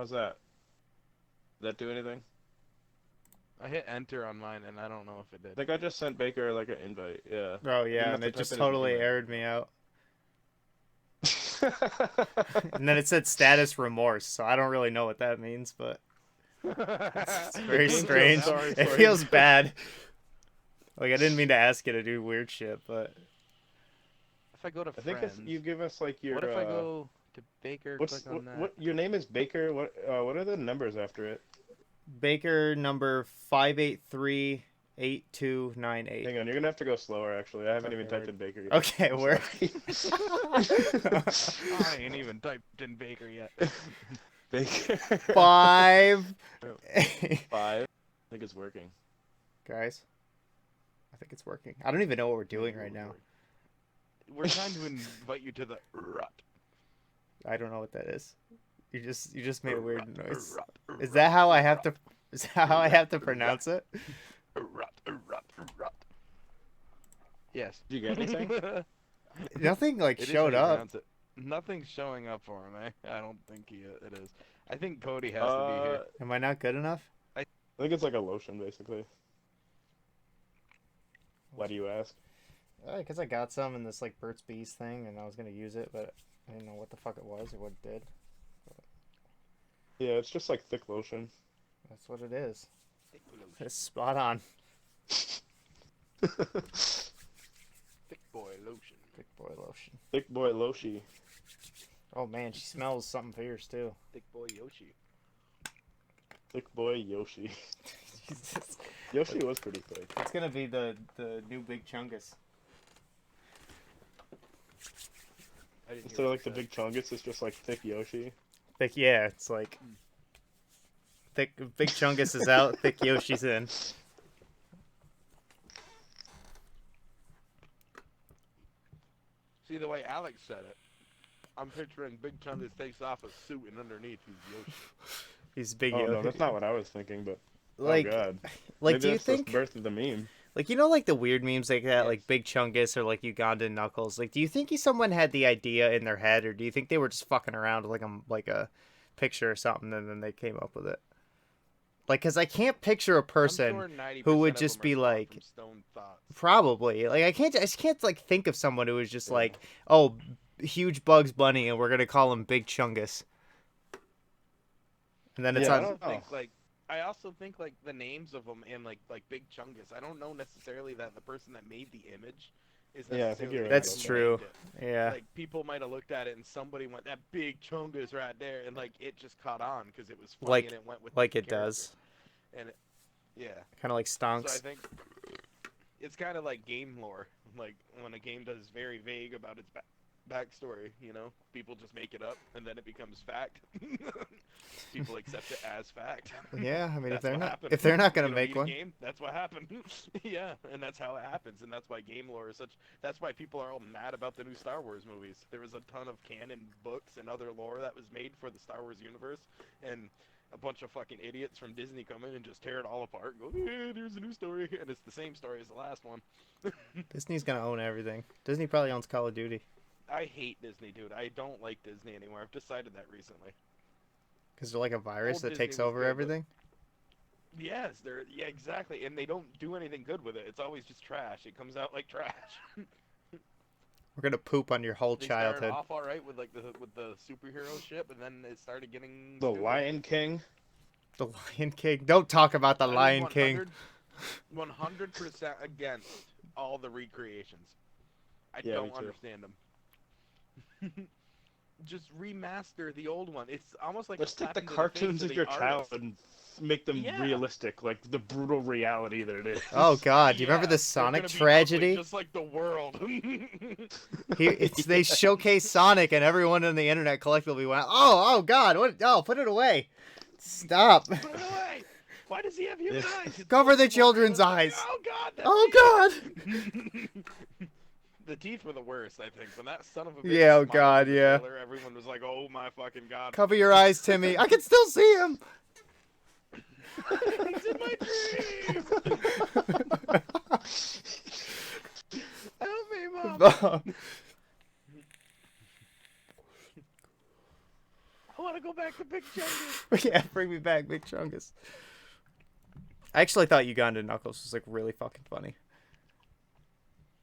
How's that? Did that do anything? I hit enter on mine, and I don't know if it I did. think I just sent Baker like an invite. Yeah. Oh You didn't yeah, have and to it type just in his totally name or aired anything. me out. And then it said status remorse, so I don't really know what that means, but it's It very Doesn't didn't feel feel strange. sorry bad. It for you. feels bad. Like I didn't mean to ask you to do weird shit, but If I go to I think if friends, you give us like your what if I go to Baker, what's click on that? what your name is Baker. What are the numbers after it? Baker number 5838298. Hang on, you're gonna have to go slower. Actually, I haven't even Okay, typed word. in Baker yet. Okay, I'm word. sorry. I ain't even typed in Baker yet. Baker. 5. Five. I think it's working. Guys, I think it's working. I don't even know what we're doing right now. We're trying to invite you to the rut. I don't know what that is. You just made a weird noise. Rut, Is that how I have to? Is that how I have to pronounce it? rut, rut, rut. Yes. Did you get anything? Nothing like It is showed how you up. pronounce it. Nothing's showing up for him, eh? I don't think it is. I think Cody has to be here. Am I not good enough? I think it's like a lotion, basically. Why do you ask? Because I got some in this like Burt's Bees thing, and I was gonna use it, but I didn't know what the fuck it was or what it did. Yeah, it's just like thick lotion. That's what it is. Thick It's spot on. boy lotion. Thick boy lotion. Thick boy Loshi. Oh man, she smells something fierce too. Thick boy Yoshi. Thick boy Yoshi. Jesus. Yoshi was pretty thick. It's gonna be the new Big Chungus. I didn't Instead hear of what like the you big chungus, it's just like thick Yoshi. Thick, yeah, it's like thick. Big Chungus is out. Thick Yoshi's in. See the way Alex said it. I'm picturing Big Chungus takes off a suit and underneath he's Yoshi. He's big. Oh no, Yoshi. that's not what I was thinking. But Like, oh god, like, maybe do you that's think the birth of the meme? like like the weird memes like that, Yes. like Big Chungus or like Ugandan Knuckles? Like, do you think someone had the idea in their head, or do you think they were just fucking around with like a picture or something, and then they came up with it? Like, cause I can't picture a person I'm sure 90% who would of just them are be spawned like, from Stone Thoughts. probably like I just can't like think of someone who was just Yeah. like, oh, huge Bugs Bunny, and we're gonna call him Big Chungus. And then it's Yeah, I on. don't know. I also think like the names of them and like Big Chungus. I don't know necessarily that the person that made the image is Yeah, I necessarily think you're the right That's person true. that named it. Yeah. Like people might have looked at it and somebody went that Big Chungus right there, and like it just caught on because it was funny Like- and it went with Like the it does. character. And yeah, Kind of like so I Stonks. think it's kind of like game lore. Like when a game does very vague about its backstory, you know, people just make it up and then it becomes fact. People accept it as fact. Yeah, I mean, That's if what they're happened. not gonna You don't make need a one, game, that's what happened. Yeah, and that's how it happens, and that's why game lore is such. That's why people are all mad about the new Star Wars movies. There was a ton of canon books and other lore that was made for the Star Wars universe, and a bunch of fucking idiots from Disney come in and just tear it all apart. And go, yeah, there's a new story, and it's the same story as the last one. Disney's gonna own everything. Disney probably owns Call of Duty I hate Disney, dude. I don't like Disney anymore. I've decided that recently. because they're like a virus Old that Disney takes was over good, but- everything. Yes, yeah, exactly, and they don't do anything good with it. It's always just trash. It comes out like trash. We're gonna poop on your whole They started childhood. off all right with like the superhero shit, but then it started getting The stupid. Lion King. The Lion King. Don't talk about the Lion King. 100% against all the recreations. I Yeah, me don't too. understand them. Just remaster the old one. It's almost like Let's a take slap the into cartoons face of the your artist. childhood and make them Yeah. realistic, like the brutal reality that it is. Oh God, do you remember Yeah, the they're Sonic gonna be tragedy? ugly, just like the world. They showcase Sonic, and everyone on the internet collectively went, "Oh God, what? Oh, put it away! Stop! Put it away! Why does he have human Yeah. eyes? It's Cover the more children's realistic. eyes. Oh God! That's Oh it. God!" The teeth were the worst, I think. When that son of a bitch Yeah, oh smiled God, in the yeah. trailer, everyone was like, "Oh my fucking God!" Cover your eyes, Timmy. I can still see him. He's in my dream. Help me, Mom. I want to go back to Big Chungus. Yeah, bring me back, Big Chungus. I actually thought Uganda Knuckles was like really fucking funny,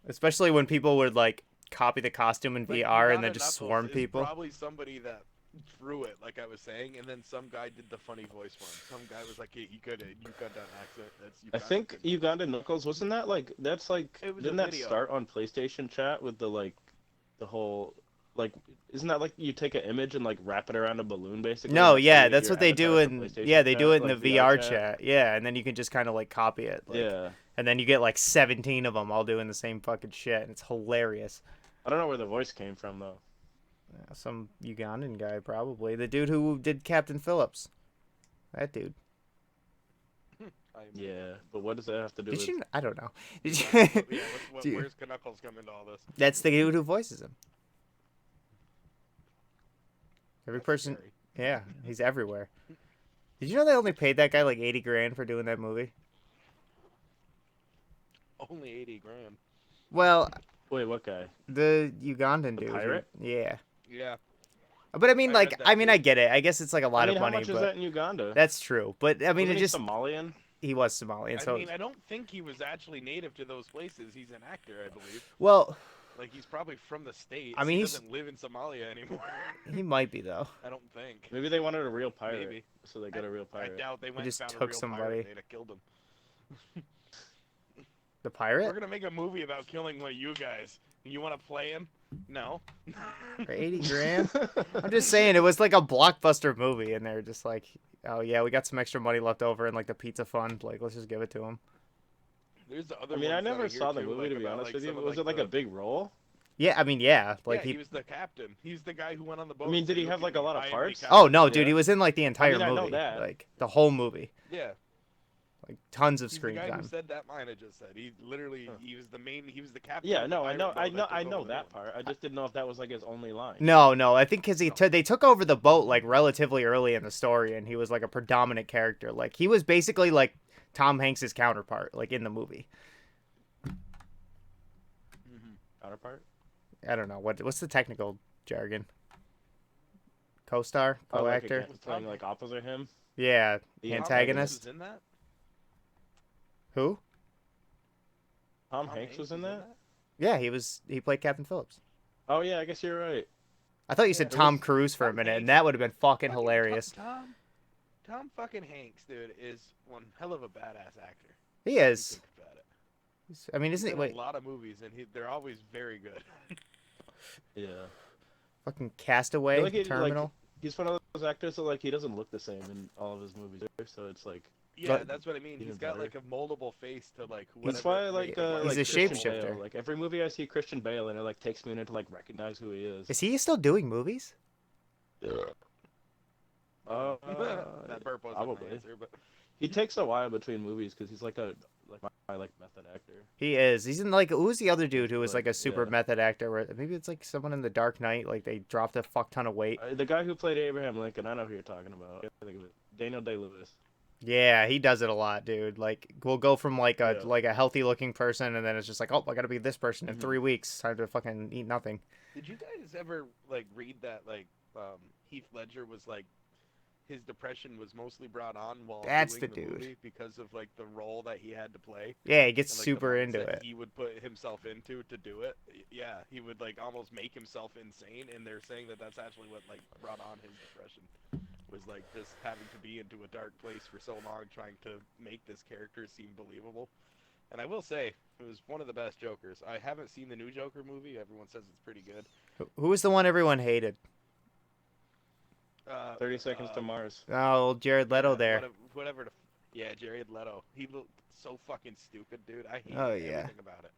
especially when people would like copy the costume in But VR and Uganda then just Knuckles swarm is people. Probably somebody that drew it, like I was saying, and then some guy did the funny voice one. Some guy was like, "Hey, you got an accent. That's I think Uganda Knuckles wasn't that like that's like It was didn't a that video. start on PlayStation chat with the like the whole like isn't that like you take an image and like wrap it around a balloon basically? No, and yeah, make that's your what they avatar do for in PlayStation they chat, do it in like the VR chat. Yeah, and then you can just kind of like copy it. Like, Yeah, and then you get like 17 of them all doing the same fucking shit, and it's hilarious. I don't know where the voice came from though. Yeah, some Ugandan guy probably. The dude who did Captain Phillips. That dude. Yeah, but what does that have to do Did with? you? I don't know. Did you? Yeah, Do you- where's Knuckles come into all this? That's the dude who voices him. Every That's person. scary. Yeah, he's everywhere. Did you know they only paid that guy like 80 grand for doing that movie? Only 80 grand. Well, Wait, what guy? the Ugandan The dude. pirate? Yeah. Yeah. But I mean, I like, read that I mean, too. I get it. I guess it's like a lot I mean, of how money, much is but that in Uganda? that's true. But I mean, Wasn't it he just Somalian. he was Somalian, so I mean, I don't think he was actually native to those places. He's an actor, I believe. well, Like, he's probably from the States. I mean, he he's- doesn't live in Somalia anymore. he might be though. I don't think. Maybe they wanted a real pirate, Maybe. so they got a real I pirate. doubt they went just and found took a real somebody. pirate. They'd have killed him. The We're pirate gonna make a movie about killing one of you guys. You want to play him? No. for 80 grand. I'm just saying it was like a blockbuster movie, and they're just like, oh yeah, we got some extra money left over in like the pizza fund. Like, let's just give it to him. There's the other. I mean, I ones that never hear saw the too, movie like, to be about, honest like, with you. some of, Was it like the- a big role? Yeah, I mean, yeah, like yeah, he was the captain. He's the guy who went on the boat. mean, and did said, he "Look have, at like, a me, lot of I am the parts? captain." Oh no, dude, Yeah. he was in like the entire I know movie, that. like the whole movie, Yeah. like tons of He's the screen guy time. who said that line I just said. He literally, Huh. he was the main, he was the captain. Yeah, of the no, I pirate know, boat I that know, took I over know the that boat. part. I just didn't know if that was like his only line. No, I think because No. they took over the boat like relatively early in the story, and he was like a predominant character. Like he was basically like Tom Hanks's counterpart, like in the movie. Counterpart. I don't know what's the technical jargon. Co-star, Oh, like co-actor. against playing like opposite him. Yeah, The Tom Hanks antagonist. was in that? Who? Tom Hanks was in that. Yeah, he played Captain Phillips. Oh yeah, I guess you're right. I thought you said Yeah, it Tom was- Cruise for a Tom minute, Hanks. and that would have been fucking Fucking hilarious. Tom fucking Hanks, dude, is one hell of a badass actor. He if you is. think about it. I mean, He's isn't he? in Wait, a lot of movies, and they're always very good. Yeah. fucking Castaway, like Terminal. He's one of those actors that like he doesn't look the same in all of his movies, so it's like Yeah, But- that's what I mean. Even He's got better. like a moldable face to like. that's whatever why I it like makes him look He's a Christian shapeshifter. Bale. Like every movie I see Christian Bale, and it like takes me a minute to like recognize who he is. Is he still doing movies? that burp wasn't probably. my answer, but He takes a while between movies because he's like my method actor. He is. He's in like who's the other dude who was like a Like, super yeah. method actor? Where maybe it's like someone in the Dark Knight. Like they dropped a fuck ton of weight. The guy who played Abraham Lincoln, I know who you're talking about. I think of it. Daniel Day-Lewis. Yeah, he does it a lot, dude. Like we'll go from like a Yeah. like a healthy looking person, and then it's just like, oh, I gotta be this person in Mhm. 3 weeks. Time to fucking eat nothing. did you guys ever like read that like Heath Ledger was like his depression was mostly brought on while That's doing the dude. movie because of like the role that he had to play. Yeah, he gets And, like, the super into mindset it. He would put himself into to do it. Yeah, he would like almost make himself insane, and they're saying that that's actually what like brought on his depression, was like just having to be into a dark place for so long, trying to make this character seem believable. And I will say, it was one of the best Jokers. I haven't seen the new Joker movie. Everyone says it's pretty good. Who was the one everyone hated? 30 Seconds to Mars. Oh, Jared Leto yeah, there. Whatever. Yeah, Jared Leto. He looked so fucking stupid, dude. I hated Oh, yeah. everything about it.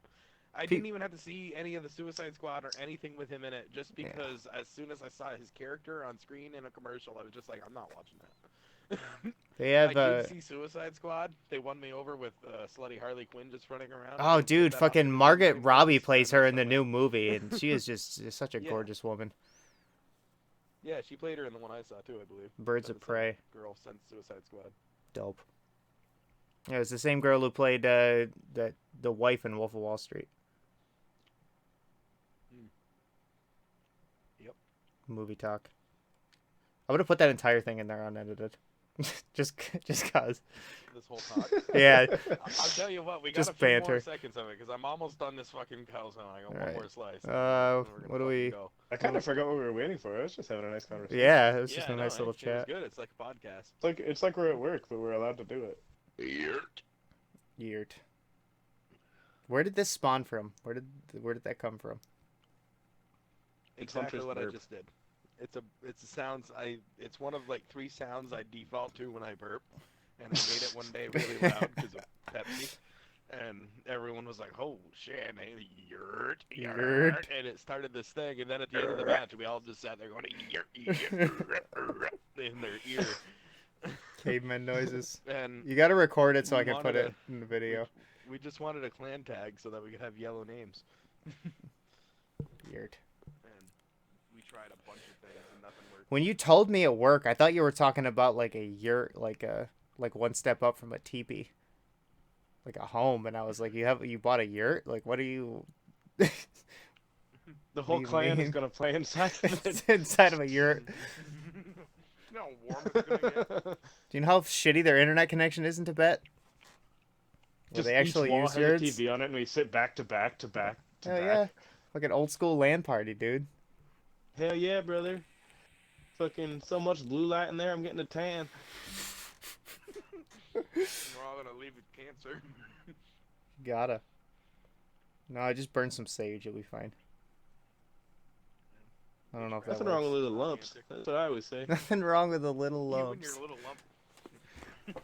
I Pe- didn't even have to see any of the Suicide Squad or anything with him in it, just Yeah. because as soon as I saw his character on screen in a commercial, I was just like, I'm not watching that. They have I did see Suicide Squad. They won me over with Slutty Harley Quinn just running around. oh, They put dude, that on fucking the Margaret screen Robbie once, plays and I her was in the like, new movie, and she is just such a Yeah. gorgeous woman. Yeah, she played her in the one I saw too, I believe. Birds That of was the Prey, Girl sent Suicide Squad. dope. Yeah, it was the same girl who played the wife in Wolf of Wall Street. Yep. Movie talk. I'm gonna put that entire thing in there unedited. just cause. This whole talk. Yeah. I'll tell you what, we got Just a few more banter. seconds of it because I'm almost done this fucking calzone. I got one Alright. more slice. and Uh, then we're what do gonna we- fucking go. I kind of forgot what we were waiting for. I was just having a nice conversation. Yeah, it was Yeah, just I a know, nice little It was chat. good. It's like a podcast. It's like we're at work, but we're allowed to do it. Weird. Where did this spawn from? Where did that come from? It's Exactly Hunter's what I burp. just did. It's a sounds it's one of like 3 sounds I default to when I burp, and I made it one day really loud because of Pepsi, and everyone was like, "Oh shit!" And yurt, Yurt. and it started this thing, and then at the end of the match, we all just sat there going in their ear, Caveman noises. and You gotta record it so We I can put wanted it in the video. we just wanted a clan tag so that we could have yellow names, Weird. and we tried a bunch of things and nothing worked. When you told me at work, I thought you were talking about like a yurt, like one step up from a teepee, like a home, and I was like, you bought a yurt? Like, what are you? The whole do you clan is mean? gonna play inside of it. It's inside of a yurt. You know how warm it's gonna get? Do you know how shitty their internet connection is in Tibet? Where Just they actually each wall use has a yurts? TV on it, and we sit back to back to back to Hell back. yeah. Like an old school LAN party, dude. Hell yeah, brother. Fucking so much blue light in there, I'm getting a tan. We're all gonna leave with cancer. Gotta. No, I just burned some sage. It'll be fine. I don't know if that Nothing wrong with works. little lumps. That's what I always say. Nothing wrong with the little You and lumps. your little lump.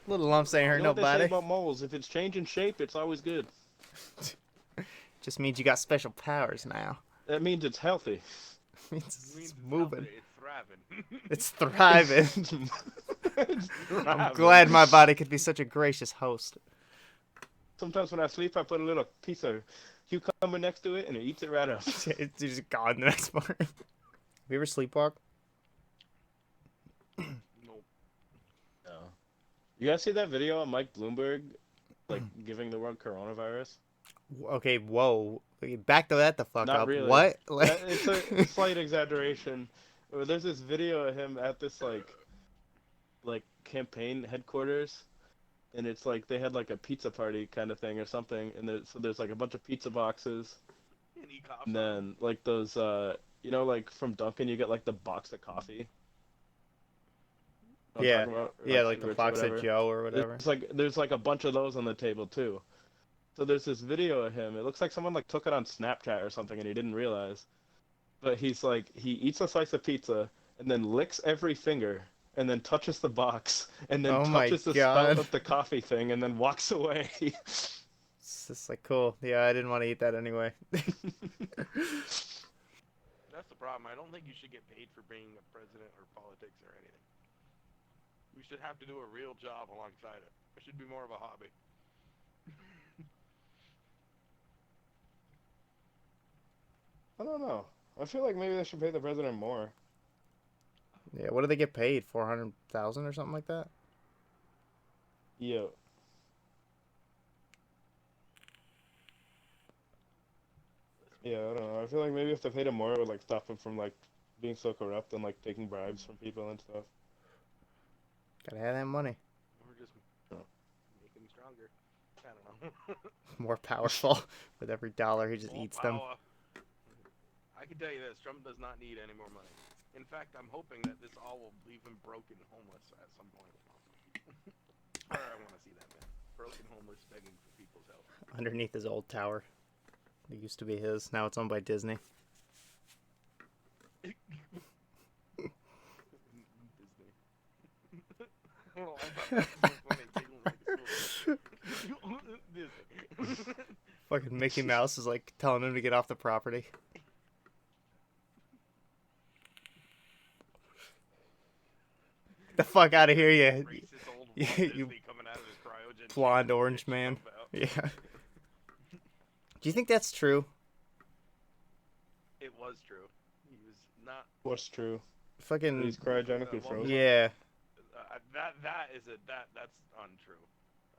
Little lumps ain't You hurt know what they say nobody. about moles? If it's changing shape, it's always good. Just means you got special powers now. That means it's healthy. Means Means it's it's moving. healthy, It's It's thriving. thriving. It's I'm thriving. glad my body could be such a gracious host. Sometimes when I sleep, I put a little piece of cucumber next to it, and it eats it right up. It's just gone the next morning. Have you ever sleepwalk? Nope. No. You guys see that video of Mike Bloomberg, like giving the world coronavirus? Okay, whoa. Back to that the fuck Not up. really. What? It's a slight exaggeration. There's this video of him at this like campaign headquarters, and it's like they had like a pizza party kind of thing or something, and there's like a bunch of pizza boxes, And he coughs and on then like those like from Dunkin' you get like the box of coffee. Know what I'm Yeah. talking about? Or, Yeah, like the cigarettes or Fox whatever. at Joe or whatever. There's like a bunch of those on the table too. So there's this video of him. It looks like someone like took it on Snapchat or something and he didn't realize. But he eats a slice of pizza and then licks every finger and then touches the box and then Oh my touches the God. spout of the coffee thing and then walks away. It's just like cool. Yeah, I didn't want to eat that anyway. That's the problem. I don't think you should get paid for being a president or politics or anything. We should have to do a real job alongside it. It should be more of a hobby. I don't know. I feel like maybe they should pay the president more. Yeah, what do they get paid? 400,000 or something like that? Yeah. Yeah, I don't know. I feel like maybe if they paid him more, it would like stop him from like being so corrupt and like taking bribes from people and stuff. Gotta have that money. Or just Oh. make him stronger. I don't know. More powerful. With every dollar, he just More eats them. power. I can tell you this, Trump does not need any more money. In fact, I'm hoping that this all will leave him broken homeless at some point. Or I want to see that, man. Broken homeless begging for people's help. Underneath his old tower. It used to be his. Now it's owned by Disney. Disney. Oh, I thought that was so funny. Giggling like a school kid. Disney. Fucking Mickey Mouse is like telling him to get off the property. Get the fuck out of here, you Racist old you- Walt you Disney coming out of his cryogen blonde chamber to orange get man. Trump out. Yeah. Do you think that's true? It was true. He was not. What's true? Fucking He's cryogenically well, frozen. yeah. That's untrue.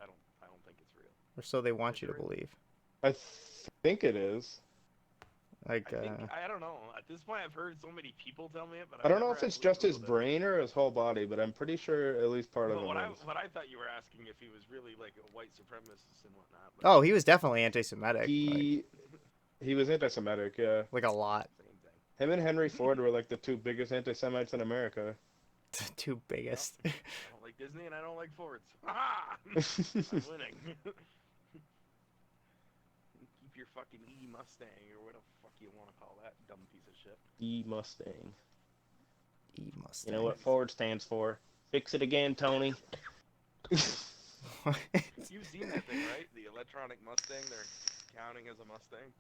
I don't think it's real. Or so they want you to believe. I think it is. Like, I think I don't know. At this point, I've heard so many people tell me it, but I I've don't know never if it's actually just his Googled it. brain or his whole body, but I'm pretty sure at least part of But him is. what I thought you were asking if he was really like a white supremacist and whatnot. But oh, he was definitely anti-Semitic. He was anti-Semitic, yeah. like a lot. same thing. Him and Henry Ford were like the two biggest anti-Semites in America. Two biggest. I don't like Disney and I don't like Fords. Ah! I'm winning. Keep your fucking E Mustang or whatever the fuck you want to call that dumb piece of shit. E Mustang. E Mustang. You know what Ford stands for? Fix it again, Tony. You've seen that thing, right? The electronic Mustang. They're counting as a Mustang.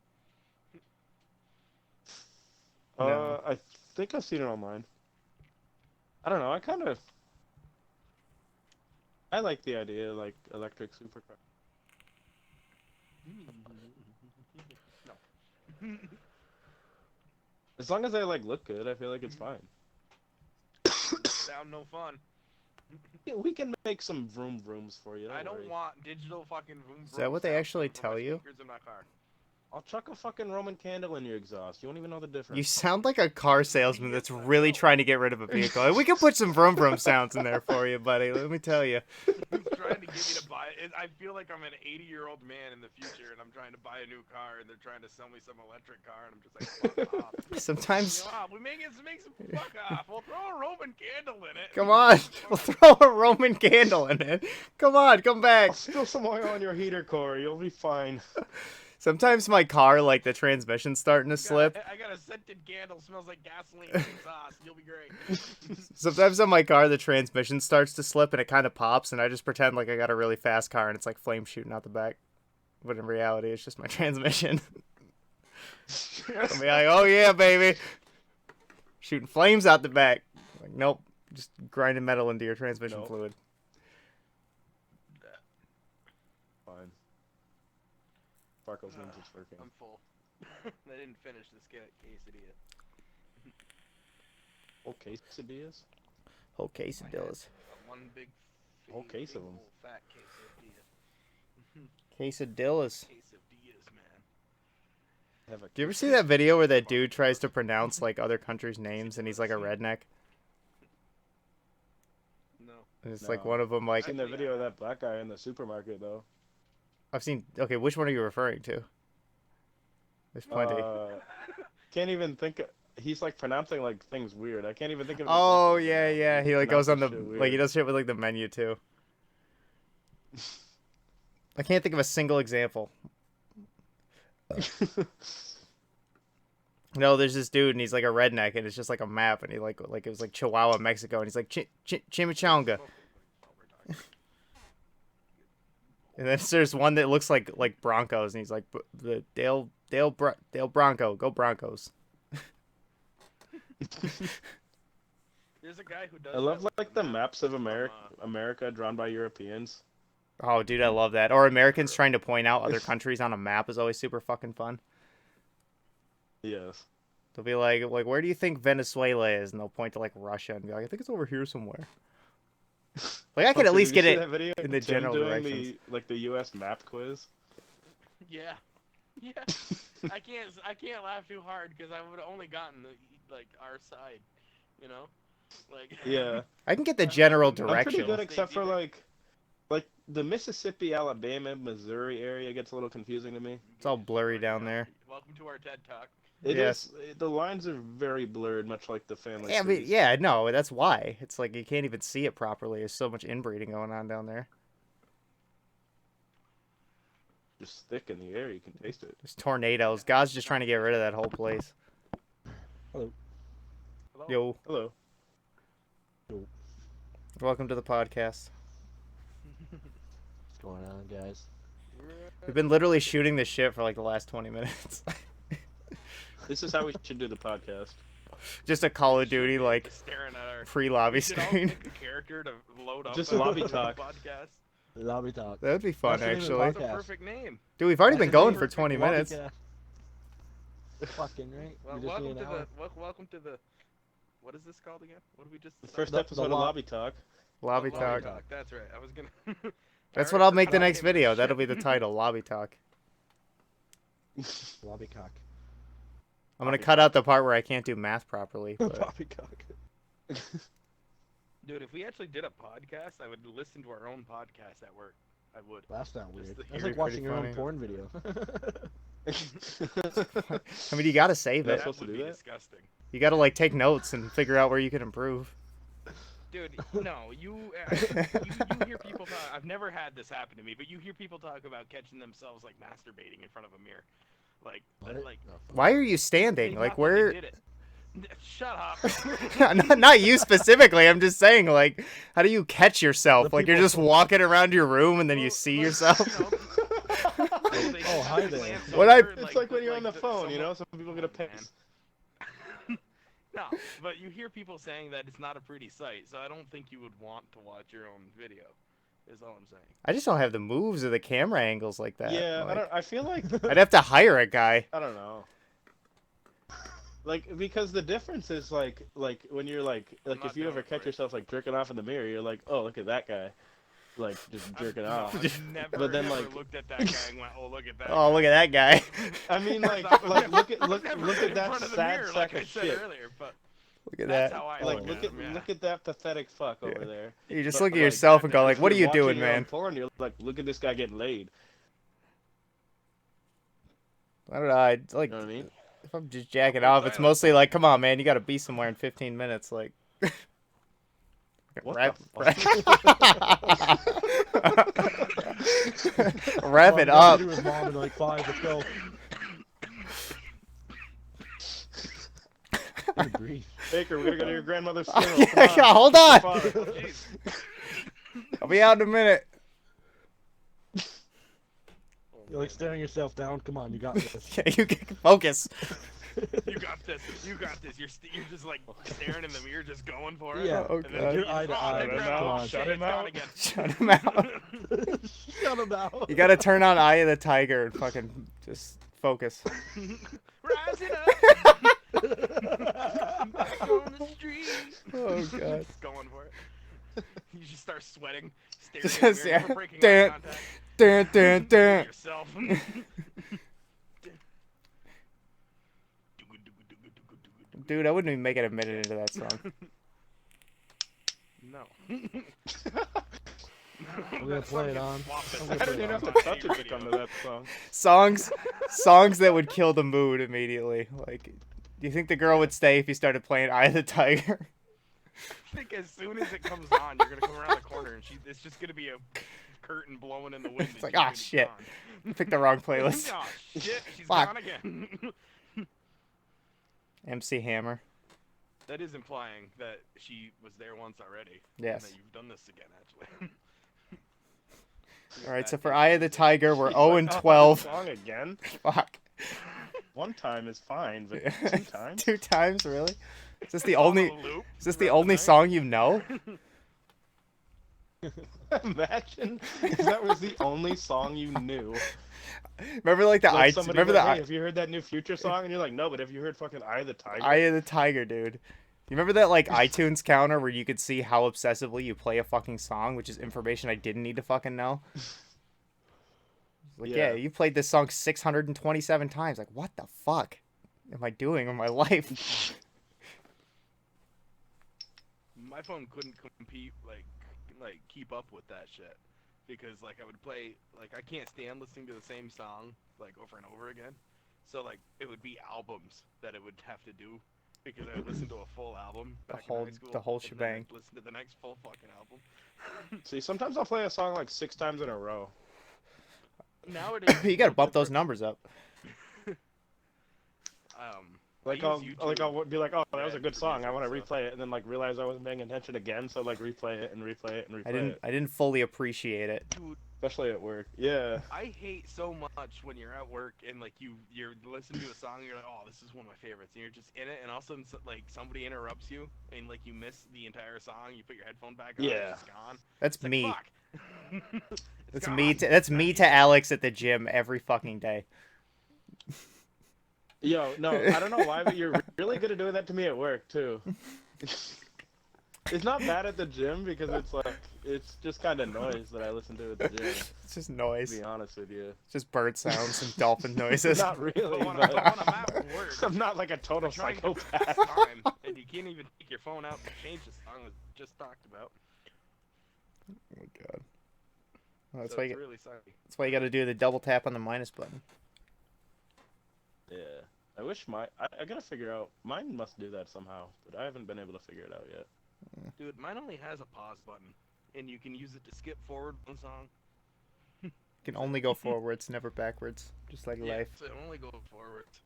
No. I think I've seen it online. I don't know. I like the idea, like electric supercar. No. As long as they like look good, I feel like it's fine. Sound no fun. Yeah, we can make some vroom vrooms for you. I don't worry. want digital fucking vroom. Is that what they sound actually coming from tell my you? speakers in my car. I'll chuck a fucking Roman candle in your exhaust. You won't even know the difference. You sound like a car salesman that's really trying to get rid of a vehicle. We can put some vroom vroom sounds in there for you, buddy. Let me tell you. Who's trying to get me to buy it? I feel like I'm an 80-year-old man in the future, and I'm trying to buy a new car, and they're trying to sell me some electric car, and I'm just like, fuck off. Sometimes. You know, we make some fuck off. We'll throw a Roman candle in it. Come on, we'll throw a Roman candle in it. Come on, come back. I'll spill some oil on your heater core. You'll be fine. Sometimes my car, like the transmission's starting to slip. I got a scented candle. Smells like gasoline and sauce. You'll be great. Sometimes on my car, the transmission starts to slip and it kind of pops, and I just pretend like I got a really fast car and it's like flames shooting out the back. But in reality, it's just my transmission. I'll be like, oh yeah, baby. Shooting flames out the back. Like, nope. Just grinding metal into your transmission Nope. fluid. Fine. Sparkles means it's working. I'm full. I didn't finish this quesadilla. Whole quesadillas? Whole quesadillas. One big. Whole case of big 'em. old Fat quesadilla. Quesadillas. Quesadillas, man. Have a Do you ever see that video where that dude tries to pronounce like other countries' names and he's like a redneck? No. And it's like No. one of them like I've seen that video of that black guy in the supermarket though. I've seen. Okay, which one are you referring to? There's plenty. Can't even think. He's like pronouncing like things weird. I can't even think of. Oh examples yeah, right now. yeah. He like goes on the pronounces shit like he weird. does shit with like the menu too. I can't think of a single example. No, there's this dude and he's like a redneck and it's just like a map and he like it was like Chihuahua, Mexico, and he's like chimichanga. And then there's one that looks like Broncos and he's like the Dale Bronco, go Broncos. There's a guy who does. I love that with like the map maps of from, America drawn by Europeans. Oh, dude, I love that. Or Americans trying to point out other countries on a map is always super fucking fun. Yes. They'll be like, where do you think Venezuela is? And they'll point to like Russia and be like, I think it's over here somewhere. Like I could Oh, at so least did you get see it that video in of the Tim general doing directions. the U.S. map quiz. Yeah. Yeah. I can't laugh too hard because I would have only gotten like our side, you know, like. Yeah. I can get the general I'm pretty direction. good except for like the Mississippi, Alabama, Missouri area gets a little confusing to me. It's all blurry down there. Welcome to our TED Talk. It Yes. is. The lines are very blurred, much like the family. Yeah, but trees. yeah, no, that's why. It's like you can't even see it properly. There's so much inbreeding going on down there. Just thick in the air, you can taste it. There's tornadoes. God's just trying to get rid of that whole place. Hello? Yo, Hello. welcome to the podcast. What's going on, guys? We've been literally shooting this shit for like the last 20 minutes. This is how we should do the podcast. Just a Call of Duty like Staring at our. pre-lobby We should all screen. pick a character to load up. Just on lobby the talk. Podcast. Lobby talk. That would be fun, That's the name of the actually. That's a Podcast. perfect name. Dude, we've already That's been the going name for of 20 Lobby minutes. Cast. Fucking right. Well, We just welcome need to an hour. welcome to the. What is this called again? What did we just? The first The episode of lo- Lobby Talk. Lobby talk. That's right. I was gonna. That's I what I'll already make the forgot next the name of video. this shit. That'll be the title, Lobby talk. Lobby cock. I'm gonna cut out the part where I can't do math properly. But... Poppycock. Dude, if we actually did a podcast, I would listen to our own podcast at work. I would. That's not weird. Just to That's hear like it. watching your Pretty own funny. porn video. I mean, you gotta save Not it. supposed to would do be that? disgusting. You gotta like take notes and figure out where you can improve. Dude, no, you hear people talk. I've never had this happen to me, but you hear people talk about catching themselves like masturbating in front of a mirror, like What? like. No, fuck. Why are you standing? they Like thought that where? they did it. Shut up. Not you specifically. I'm just saying, like, how do you catch yourself? The Like you're people- just walking around your room and then you Well, see like, yourself. Oh, hi there. What I- It's like when you're on the phone, you know, some people get a Man. piss. No, but you hear people saying that it's not a pretty sight, so I don't think you would want to watch your own video. Is all I'm saying. I just don't have the moves or the camera angles like that. Yeah, Like, I feel like I'd have to hire a guy. I don't know. Like because the difference is like when you're like not if you down ever for catch it. yourself like jerking off in the mirror, you're like, oh, look at that guy, like just jerking off. I've never, But then, ever like- looked at that guy and went, "Oh, look at that." Oh, guy." look at that guy. I mean, like I've never- look at I've look never look been at in that front of the sad mirror, sack like I of said shit. earlier, but Look at that's that. how I Like look look at that pathetic fuck over Yeah. there. You just But, look at like, yourself and go like, if "What are you're you doing, watching your own man?" Porn, you're like, look at this guy getting laid. I don't know. I like You know what I mean? if I'm just jacking off, it's mostly like, "Come on, man, you got to be somewhere in 15 minutes." Like, What wrap, the wrap it Mom, up. To his mom in like 5. Let's go. Good grief. Baker, we're gonna go to your grandmother's funeral. Come on. Yeah, hold on. Father. Jeez. I'll be out in a minute. You're like staring yourself down. Come on, you got this. Yeah, you can focus. You got this. You got this. You're just like staring in the mirror, just going for it. Yeah. Oh, And then God. you You're eye to just- eye. oh, Shut him crap, out. oh, Shut shit, him it's gone out. again. Shut him out. Shut him out. You gotta turn on Eye of the Tiger and fucking just focus. Rising up, back on the street. Oh, God. Just going for it. You just start sweating, staring Just, at the mirror, yeah. never breaking Dun, eye contact. Dun, dun, dun. Yourself. Dude, I wouldn't even make it a minute into that song. No. I'm gonna play it on. I don't even have to touch it to come to that song. Songs that would kill the mood immediately. Like, do you think the girl would stay if you started playing Eye of the Tiger? I think as soon as it comes on, you're gonna come around the corner and it's just gonna be a curtain blowing in the wind. It's and like, she's ah, gonna be shit. gone. Picked the wrong playlist. Oh shit, she's Fuck. gone again. MC Hammer. That is implying that she was there once already. Yes. And that you've done this again, actually. All right, so for Eye of the Tiger, we're She's 0 like, and "Oh, 12. Song again. Fuck. One time is fine, but 2 times. 2 times, really? Is this the It's on only? a loop Is this the throughout only night. song you know? Imagine if that was the only song you knew. Remember, like the Like I. somebody Remember like, the hey, have you heard that new Future song? And you're like, no, but have you heard fucking Eye of the Tiger? Eye of the Tiger, dude. You remember that like iTunes counter where you could see how obsessively you play a fucking song, which is information I didn't need to fucking know? Like, yeah, Yeah. you played this song 627 times. Like, what the fuck am I doing in my life? My phone couldn't compete like keep up with that shit because like I would play like I can't stand listening to the same song like over and over again. So like it would be albums that it would have to do because I would listen to a full album The back whole- in high school. the whole and then shebang. I'd listen to the next full fucking album. See, sometimes I'll play a song like 6 times in a row. Nowadays You gotta it's bump those different. numbers up. Like I I'll use like YouTube I'll be like, oh, that was a Red good for song. I want to music, replay it, and then like realize I wasn't paying attention again, so like replay it and replay it and replay it. I didn't fully appreciate it. Dude, Especially at work. Yeah. I hate so much when you're at work and like you're listening to a song and you're like, oh, this is one of my favorites, and you're just in it, and all of a sudden like somebody interrupts you and like you miss the entire song. You put your headphone back on, Yeah. it's just gone. That's It's like, me. fuck. That's me. That's me to Alex at the gym every fucking day. Yo, no, I don't know why, but you're really good at doing that to me at work too. It's not bad at the gym because it's like It's just kind of noise that I listen to at the gym. It's just To noise. be honest with you. Just bird sounds and dolphin noises. Not really, But when, but but when I'm at work, I'm not like a total I try and get psychopath. past time, and you can't even take your phone out to change the song we just talked about. Oh my god. Well, that's So why it's you, really sucky. that's why you got to do the double tap on the minus button. Yeah. I wish I gotta figure out. Mine must do that somehow, but I haven't been able to figure it out yet. Dude, mine only has a pause button, and you can use it to skip forward one song. You can only go forwards, never backwards, just like life. So only go forwards.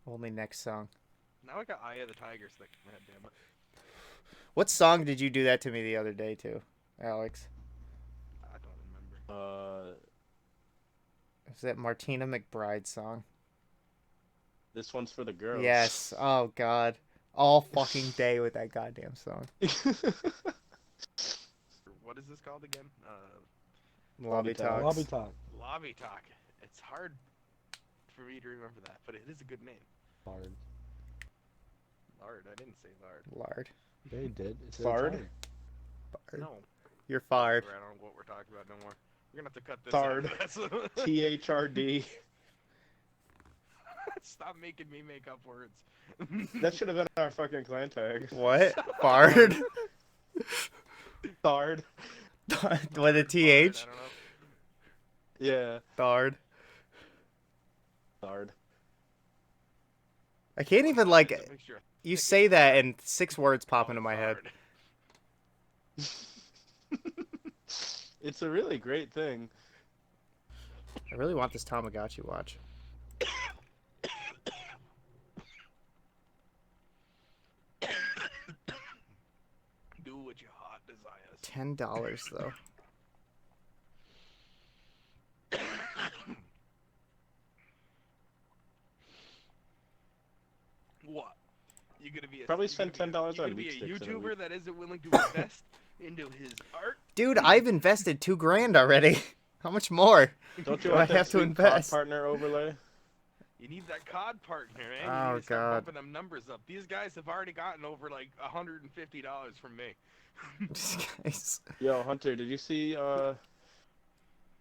Only next song. Now I got Eye of the Tiger stuck in my head, damn it. What song did you do that to me the other day to, Alex? I don't remember. Is that Martina McBride song? This one's for the girls. Yes. Oh god. All fucking day with that goddamn song. What is this called again? Lobby Talks. Lobby talk. Lobby Talk. It's hard for me to remember that, but it is a good name. Hard. Lard. I didn't say lard. Lard. They did. It's Fard? Italian. Fard. No. You're fired. I don't know what we're talking about no more. We're gonna have to cut this Thard. out. THRD. Stop making me make up words. That should have been our fucking clan tag. What? Fard? Thard. With a I TH? don't know. Yeah. Thard. Thard. I can't even like. It's a mixture of You say that and 6 words pop into my head. lard. It's a really great thing. I really want this Tamagotchi watch. Do what your heart desires. $10 though. What? You gonna be a, Probably you spend gonna be a- $10 you on gonna be meat a sticks in a YouTuber week. that isn't willing to invest into his art? Dude, I've invested $2 grand already. How much more? Don't you Do I want that have to sweet invest? partner overlay? You need that COD partner, man. You Oh, need to start God. bumping them numbers up. These guys have already gotten over like $150 from me. These guys. Yo, Hunter, did you see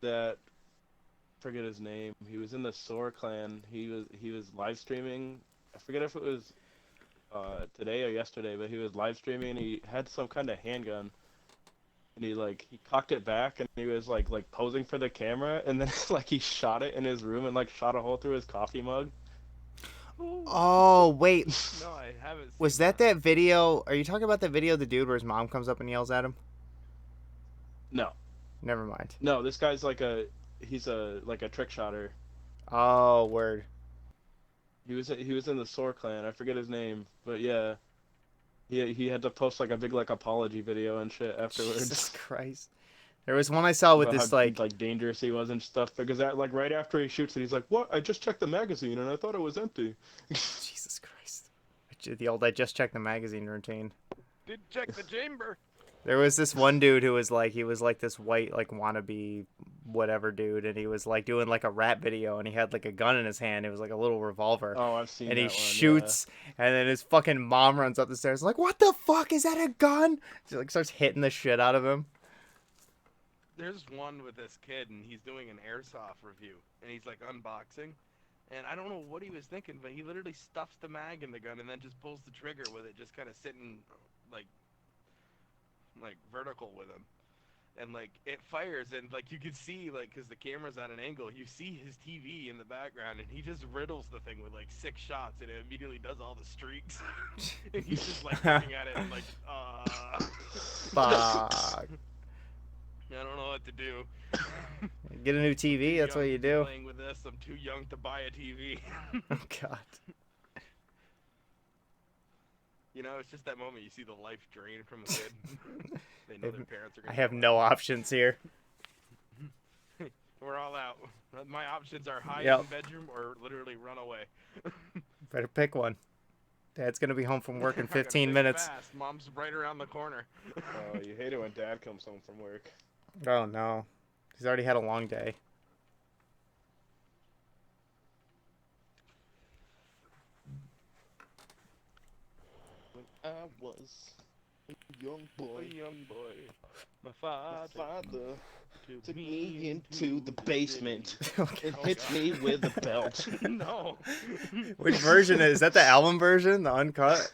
that? Forget his name. He was in the Soar clan. He was live streaming. I forget if it was today or yesterday, but he was live streaming. And he had some kind of handgun, and he cocked it back, and he was like posing for the camera, and then like he shot it in his room and like shot a hole through his coffee mug. Oh, wait. No, I haven't. Was seen that video? Are you talking about the video of the dude where his mom comes up and yells at him? No, Never mind. no, this guy's he's a trick shotter. Oh, word. He was in the Soar clan. I forget his name, but yeah, he had to post like a big apology video and shit afterwards. Jesus Christ. There was one I saw with about this how, dangerous he was and stuff, because that right after he shoots it, he's like, "What? I just checked the magazine and I thought it was empty." Jesus Christ. The old I just checked the magazine routine. Did check the chamber. There was this one dude who was he was this white wannabe whatever dude, and he was doing a rap video, and he had a gun in his hand. It was a little revolver. Oh, I've seen And that he one, shoots, and then his fucking mom runs up the stairs what the fuck, is that a gun? She starts hitting the shit out of him. There's one with this kid, and he's doing an airsoft review, and he's unboxing, and I don't know what he was thinking, but he literally stuffs the mag in the gun and then just pulls the trigger with it, just kind of sitting like vertical with him, and it fires, and you can see because the camera's at an angle, you see his TV in the background, and he just riddles the thing with 6 shots, and it immediately does all the streaks, and he's just looking at it and Fuck. I don't know what to do. Get a new TV, that's what you do. Playing with this, I'm too young to buy a TV. Oh, God. You know, it's just that moment you see the life drain from a kid. They know their parents are I gonna. have no options here. We're all out. My options are hide Yep. in the bedroom or literally run away. Better pick one. Dad's gonna be home from work in I gotta 15 think minutes. fast. Mom's right around the corner. Oh, you hate it when Dad comes home from work. Oh no. He's already had a long day. I was Young A boy, young boy. My my father father took took me into the basement Okay. and Oh, hit God. me with a belt. No. Which version is that? The album version, the uncut?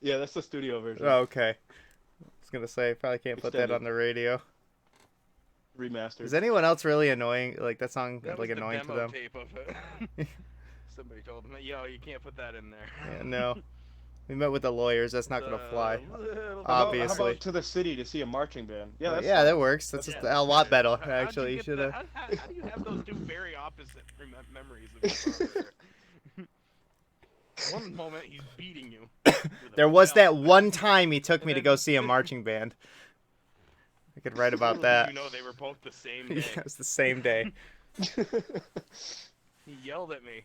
Yeah, that's the studio version. Oh, okay. I was gonna say probably can't put that Extended. on the radio. Remastered. Is anyone else really annoying? Like that song, That like was the annoying to demo them? tape of it. Somebody told him, yo, you can't put that in there. Yeah, no. We met with the lawyers. That's not gonna fly. Little How Obviously. about to the city to see a marching band? Yeah, that's yeah, fine. that works. That's Yeah, a lot better. how'd you Actually, you get should the- have. how do you have those two very opposite memories of your father there? One moment he's beating you. with a There was that belt. one time he took me And to then- go see a marching band. I could write about Little that. did you know they were both the same Yeah, day. it was the same day. He yelled at me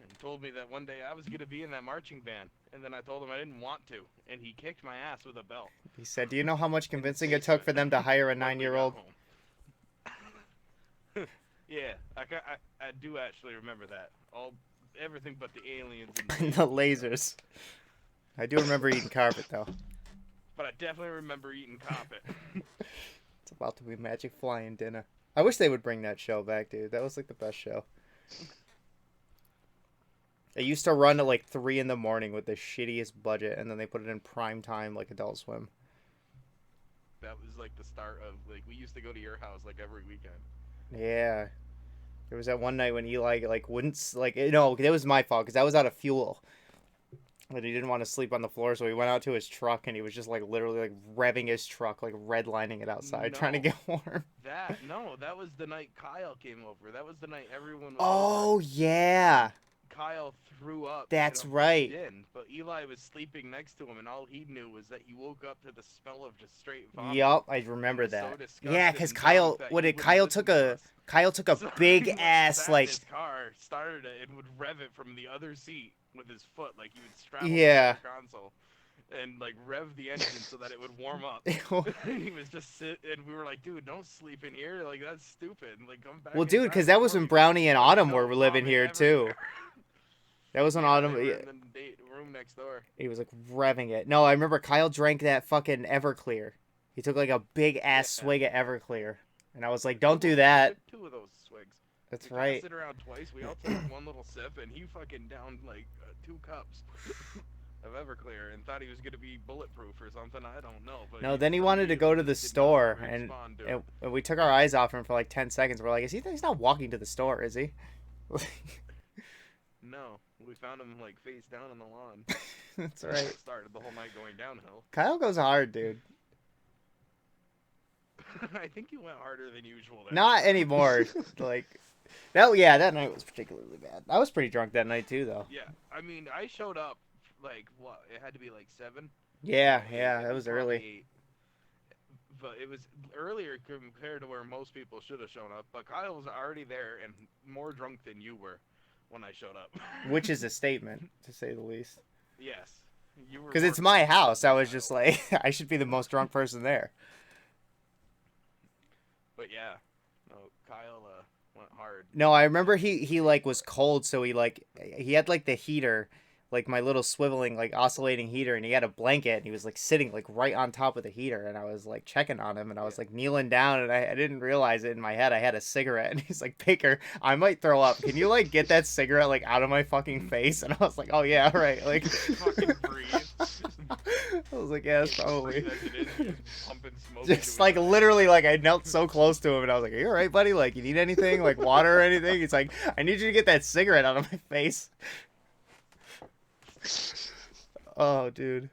and told me that one day I was gonna be in that marching band, and then I told him I didn't want to, and he kicked my ass with a belt. He said, "Do you know how much convincing it took for them to hire a when we got 9-year-old?" home. Yeah, I do actually remember that. Everything but the aliens and The lasers. I do remember eating carpet though. but I definitely remember eating carpet. It's about to be Magic Flying Dinner. I wish they would bring that show back, dude. That was like the best show. It used to run at like 3 in the morning with the shittiest budget, and then they put it in prime time like Adult Swim. That was like the start of like we used to go to your house like every weekend. Yeah. There was that one night when Eli like wouldn't no, that was my fault because I was out of fuel. But he didn't want to sleep on the floor, so he went out to his truck and he was just like literally like revving his truck, like redlining it outside, trying to No. get warm. That was the night Kyle came over. That was the night everyone was Oh over. yeah, Kyle threw up. That's and right. In, but Eli was sleeping next to him, and all he knew was that he woke up to the smell of just straight vomit. Yup, I remember was so that. disgusted Yeah, because and Kyle, drunk that what he did wouldn't Kyle listen took to a us. Kyle took a So big he, like, ass sat in like his car, started it, and would rev it from the other seat with his foot, like he would strap Yeah. the console, and like rev the engine so that it would warm up. well, And he was just and we were like, dude, don't sleep in here. Like that's stupid. Like come back. dude, inside because that was before when we Brownie and fucking Autumn smell were living vomit here too. everywhere. That was when Yeah, Autumn. they were Yeah, in the room next door. he was like revving it. No, I remember Kyle drank that fucking Everclear. He took like a big ass Yeah. swig of Everclear, and I was like, "Don't do I that." took 2 of those swigs. That's We right. passed it around twice. We all took one little sip, and he fucking downed like 2 cups of Everclear and thought he was gonna be bulletproof or something. I don't know. But No, then he wanted to go to the immediately did not store, and respond to it. and we took our eyes off him for like 10 seconds. We're like, "Is he? He's not walking to the store, is he?" No, we found him like face down on the lawn. That's right. Started the whole night going downhill. Kyle goes hard, dude. I think you went harder than usual there. Not anymore. Like that night was particularly bad. I was pretty drunk that night too, though. Yeah, I mean, I showed up like what? It had to be like 7. Yeah, Eight, yeah, it that was probably early. 8. But it was earlier compared to where most people should have shown up. But Kyle was already there and more drunk than you were when I showed up. Which is a statement, to say the least. Yes, you were. Because it's more my drunk house. than I was Kyle. just like, I should be the most drunk person there. But yeah, no, Kyle went hard. No, I remember he like was cold, so he had like the heater, like my little swiveling like oscillating heater, and he had a blanket, and he was like sitting like right on top of the heater, and I was like checking on him, and I was like kneeling down, and I didn't realize it in my head. I had a cigarette, and he's like, "Baker, I might throw up. Can you like get that cigarette like out of my fucking face?" And I was like, "Oh yeah, right." Like, Fucking breathe. I was like, "Yeah, that's probably." Breathe as it is, just pumping smoke. Just into like his eyes. literally, like I knelt so close to him, and I was like, "Are you alright, buddy? Like, you need anything, like water or anything?" He's like, "I need you to get that cigarette out of my face." Oh, dude.